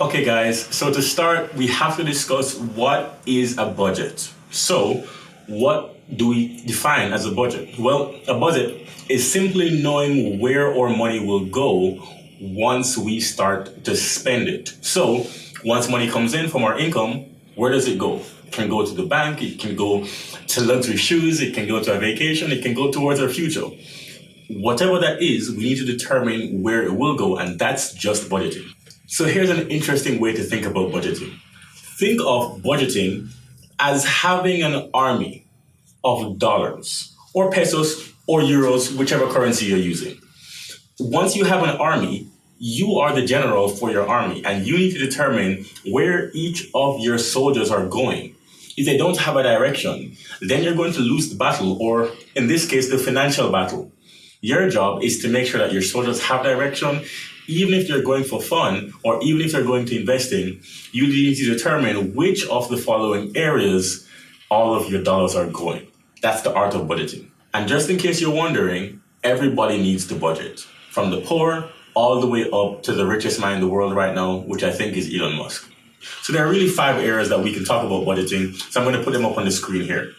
Okay, guys, so to start, we have to discuss what is a budget. So, what do we define as a budget? Well, a budget is simply knowing where our money will go once we start to spend it. So, once money comes in from our income, where does it go? It can go to the bank, it can go to luxury shoes, it can go to a vacation, it can go towards our future. Whatever that is, we need to determine where it will go, and that's just budgeting. So here's an interesting way to think about budgeting. Think of budgeting as having an army of dollars or pesos or euros, whichever currency you're using. Once you have an army, you are the general for your army, and you need to determine where each of your soldiers are going. If they don't have a direction, then you're going to lose the battle, or in this case, the financial battle. Your job is to make sure that your soldiers have direction. Even if they're going for fun, or even if they're going to invest in, you need to determine which of the following areas all of your dollars are going. That's the art of budgeting. And just in case you're wondering, everybody needs to budget. From the poor all the way up to the richest man in the world right now, which I think is Elon Musk. So there are really 5 areas that we can talk about budgeting. So I'm going to put them up on the screen here.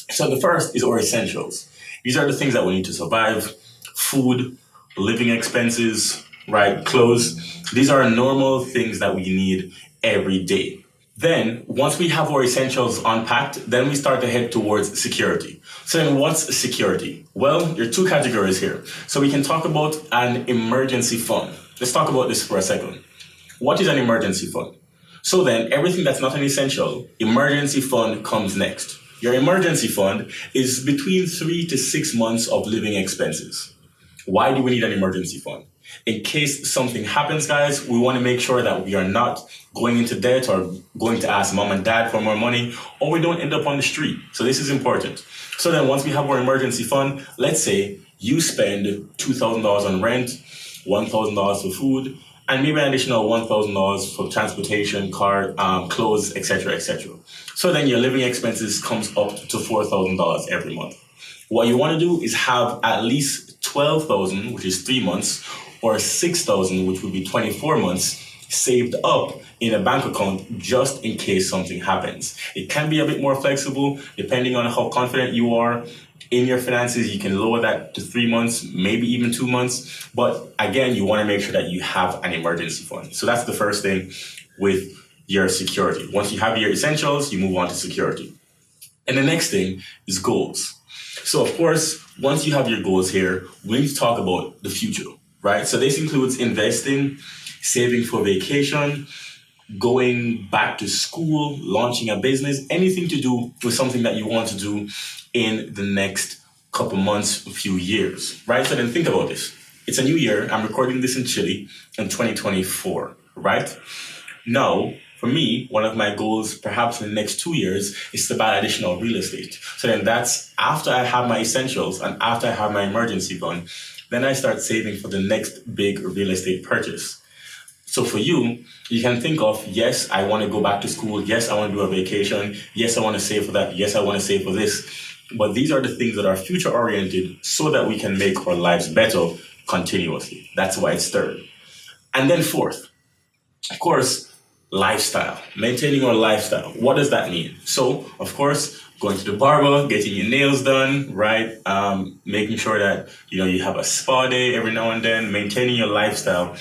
So the first is our essentials. These are the things that we need to survive: food, living expenses, right? Clothes. These are normal things that we need every day. Then, once we have our essentials unpacked, then we start to head towards security. So then what's security? Well, there are 2 categories here. So we can talk about an emergency fund. Let's talk about this for a second. What is an emergency fund? So then everything that's not an essential, emergency fund comes next. Your emergency fund is between 3 to 6 months of living expenses. Why do we need an emergency fund? In case something happens, guys, we want to make sure that we are not going into debt or going to ask mom and dad for more money, or we don't end up on the street. So this is important. So then once we have our emergency fund, let's say you spend $2,000 on rent, $1,000 for food, and maybe an additional $1,000 for transportation, car, clothes, etc., etc. So then your living expenses comes up to $4,000 every month. What you want to do is have at least 12,000, which is 3 months, or 6,000, which would be 24 months, saved up in a bank account just in case something happens. It can be a bit more flexible depending on how confident you are in your finances. You can lower that to 3 months, maybe even 2 months. But again, you want to make sure that you have an emergency fund. So that's the first thing with your security. Once you have your essentials, you move on to security. And the next thing is goals. So of course, once you have your goals here, we need to talk about the future, right? So this includes investing, saving for vacation, going back to school, launching a business, anything to do with something that you want to do in the next couple months, a few years, right? So then think about this. It's a new year. I'm recording this in Chile in 2024, right? Now, for me, one of my goals, perhaps in the next 2 years, is to buy additional real estate. So then that's after I have my essentials and after I have my emergency fund, then I start saving for the next big real estate purchase. So for you, you can think of, yes, I want to go back to school. Yes, I want to do a vacation. Yes, I want to save for that. Yes, I want to save for this. But these are the things that are future oriented so that we can make our lives better continuously. That's why it's third. And then fourth, of course, lifestyle, maintaining our lifestyle. What does that mean? So, of course, going to the barber, getting your nails done, right? Making sure that, you have a spa day every now and then, maintaining your lifestyle,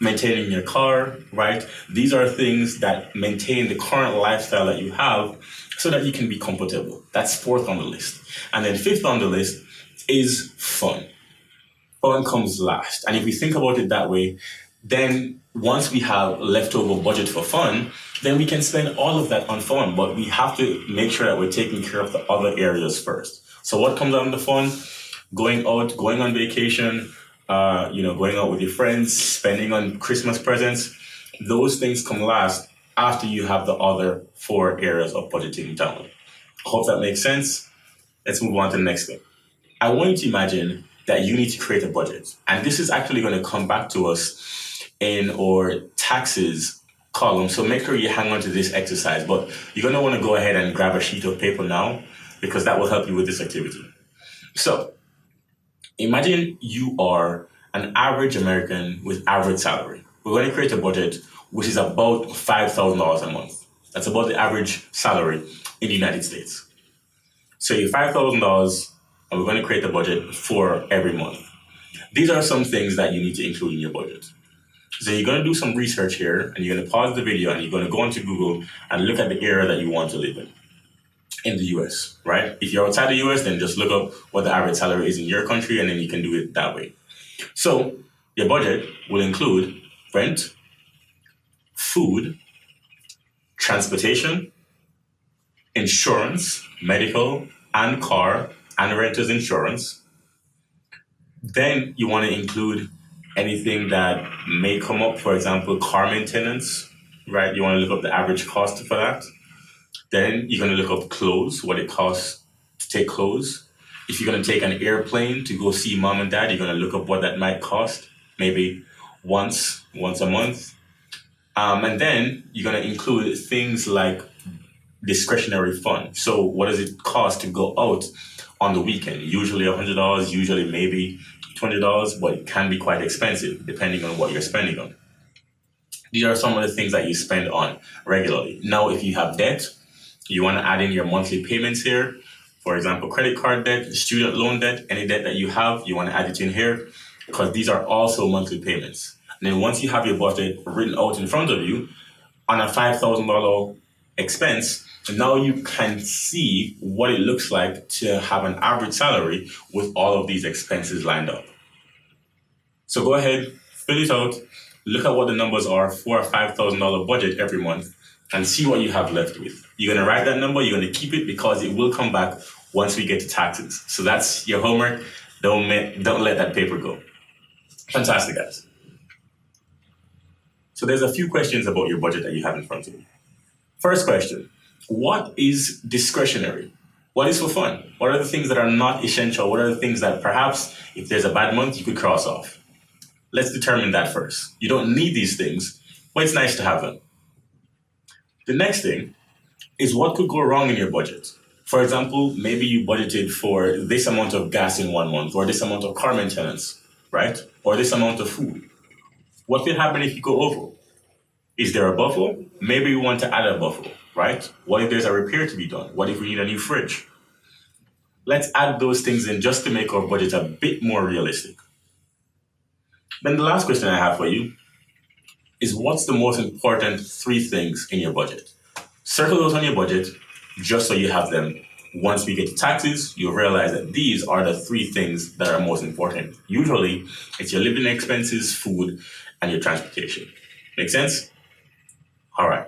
maintaining your car, right? These are things that maintain the current lifestyle that you have so that you can be comfortable. That's fourth on the list. And then fifth on the list is fun. Fun comes last. And if we think about it that way, then once we have leftover budget for fun, then we can spend all of that on fun. But we have to make sure that we're taking care of the other areas first. So what comes on the fun? Going out, going on vacation, going out with your friends, spending on Christmas presents. Those things come last after you have the other 4 areas of budgeting down. Hope that makes sense. Let's move on to the next thing. I want you to imagine that you need to create a budget. And this is actually going to come back to us in our taxes column. So make sure you hang on to this exercise, but you're going to want to go ahead and grab a sheet of paper now because that will help you with this activity. So imagine you are an average American with average salary. We're going to create a budget which is about $5,000 a month. That's about the average salary in the United States. So your $5,000, and we're going to create a budget for every month. These are some things that you need to include in your budget. So you're going to do some research here, and you're going to pause the video, and you're going to go into Google and look at the area that you want to live in the US, right? If you're outside the US, then just look up what the average salary is in your country, and then you can do it that way. So your budget will include rent, food, transportation, insurance, medical, and car, and renter's insurance. Then you want to include anything that may come up, for example, car maintenance, right? You want to look up the average cost for that. Then you're going to look up clothes, what it costs to take clothes. If you're going to take an airplane to go see mom and dad, you're going to look up what that might cost, maybe once a month. And then you're going to include things like discretionary fund. So what does it cost to go out on the weekend? Usually $100, usually maybe $20, but it can be quite expensive depending on what you're spending on. These are some of the things that you spend on regularly. Now, if you have debt, you want to add in your monthly payments here. For example, credit card debt, student loan debt, any debt that you have, you want to add it in here because these are also monthly payments. And then once you have your budget written out in front of you on a $5,000 expense, now you can see what it looks like to have an average salary with all of these expenses lined up. So go ahead, fill it out, look at what the numbers are for a $5,000 budget every month, and see what you have left with. You're going to write that number, you're going to keep it because it will come back once we get to taxes. So that's your homework. Don't let that paper go. Fantastic, guys. So there's a few questions about your budget that you have in front of you. First question, what is discretionary? What is for fun? What are the things that are not essential? What are the things that perhaps if there's a bad month, you could cross off? Let's determine that first. You don't need these things, but it's nice to have them. The next thing is what could go wrong in your budget. For example, maybe you budgeted for this amount of gas in 1 month, or this amount of car maintenance, right? Or this amount of food. What could happen if you go over? Is there a buffer? Maybe you want to add a buffer, right? What if there's a repair to be done? What if we need a new fridge? Let's add those things in just to make our budget a bit more realistic. Then the last question I have for you is what's the most important 3 things in your budget? Circle those on your budget just so you have them. Once we get to taxes, you'll realize that these are the 3 things that are most important. Usually, it's your living expenses, food, and your transportation. Make sense? All right.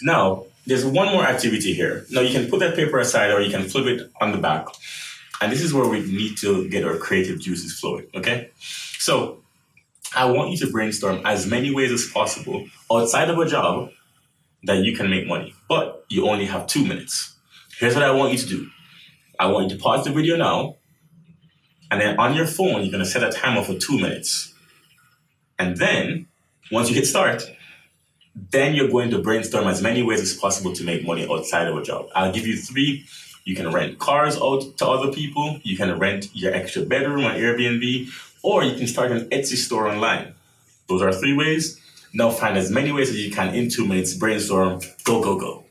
Now, there's one more activity here. Now, you can put that paper aside or you can flip it on the back. And this is where we need to get our creative juices flowing, okay? So, I want you to brainstorm as many ways as possible outside of a job that you can make money, but you only have 2 minutes. Here's what I want you to do. I want you to pause the video now, and then on your phone, you're going to set a timer for 2 minutes. And then, once you hit start, then you're going to brainstorm as many ways as possible to make money outside of a job. I'll give you 3. You can rent cars out to other people. You can rent your extra bedroom on Airbnb, or you can start an Etsy store online. Those are 3 ways. Now find as many ways as you can in 2 minutes, brainstorm, go, go, go.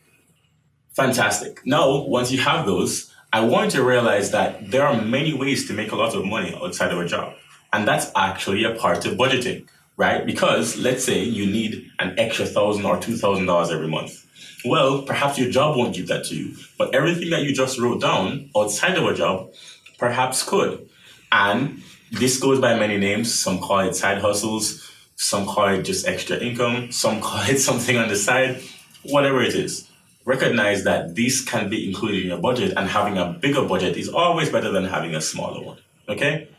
Fantastic. Now, once you have those, I want you to realize that there are many ways to make a lot of money outside of a job. And that's actually a part of budgeting, right? Because let's say you need an extra $1,000 or $2,000 every month. Well, perhaps your job won't give that to you, but everything that you just wrote down outside of a job perhaps could. And this goes by many names. Some call it side hustles, some call it just extra income, some call it something on the side, whatever it is. Recognize that these can be included in your budget, and having a bigger budget is always better than having a smaller one. Okay?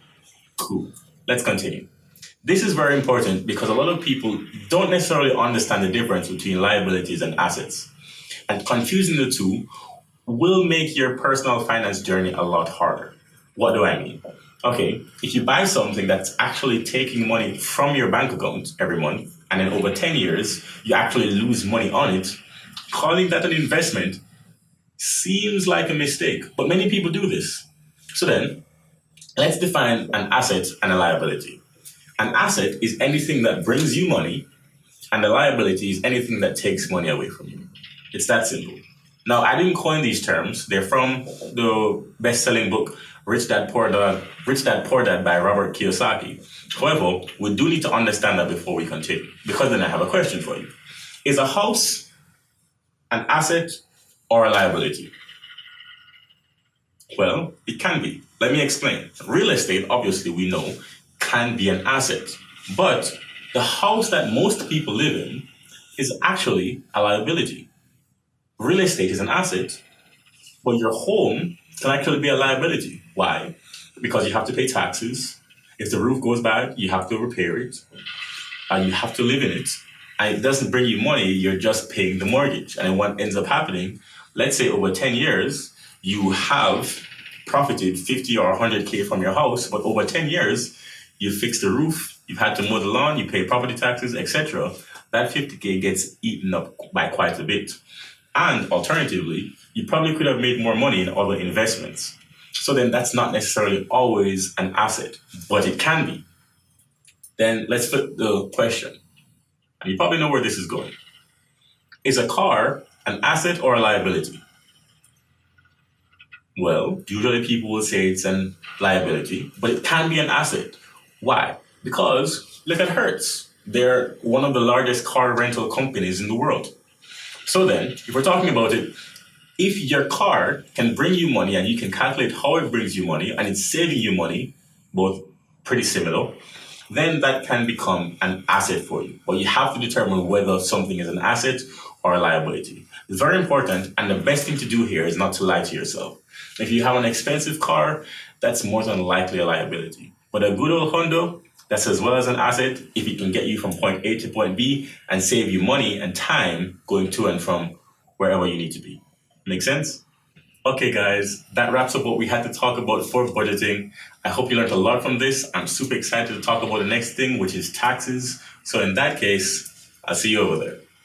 Cool. Let's continue. This is very important because a lot of people don't necessarily understand the difference between liabilities and assets. And confusing the two will make your personal finance journey a lot harder. What do I mean? Okay, if you buy something that's actually taking money from your bank account every month, and then over 10 years, you actually lose money on it, calling that an investment seems like a mistake, but many people do this. So then, let's define an asset and a liability. An asset is anything that brings you money, And the liability is anything that takes money away from you. It's that simple. Now, I didn't coin these terms. They're from the best-selling book Rich Dad Poor Dad by Robert Kiyosaki. However, we do need to understand that before we continue, because then I have a question for you. Is a house an asset or a liability? Well, it can be. Let me explain. Real estate, obviously, we know, can be an asset, but the house that most people live in is actually a liability. Real estate is an asset, but your home can actually be a liability. Why? Because you have to pay taxes. If the roof goes bad, you have to repair it, and you have to live in it. And it doesn't bring you money, you're just paying the mortgage. And what ends up happening, let's say over 10 years, you have profited 50 or 100K from your house, but over 10 years, you fix the roof, you've had to mow the lawn, you pay property taxes, etc. That 50K gets eaten up by quite a bit. And alternatively, you probably could have made more money in other investments. So then that's not necessarily always an asset, but it can be. Then let's flip the question. And you probably know where this is going. Is a car an asset or a liability? Well, usually people will say it's a liability, but it can be an asset. Why? Because look at Hertz. They're one of the largest car rental companies in the world. So then, if we're talking about it, if your car can bring you money and you can calculate how it brings you money and it's saving you money, both pretty similar, then that can become an asset for you. But you have to determine whether something is an asset or a liability. It's very important, and the best thing to do here is not to lie to yourself. If you have an expensive car, that's more than likely a liability. But a good old Honda, that's as well as an asset if it can get you from point A to point B and save you money and time going to and from wherever you need to be. Make sense? Okay, guys, that wraps up what we had to talk about for budgeting. I hope you learned a lot from this. I'm super excited to talk about the next thing, which is taxes. So in that case, I'll see you over there.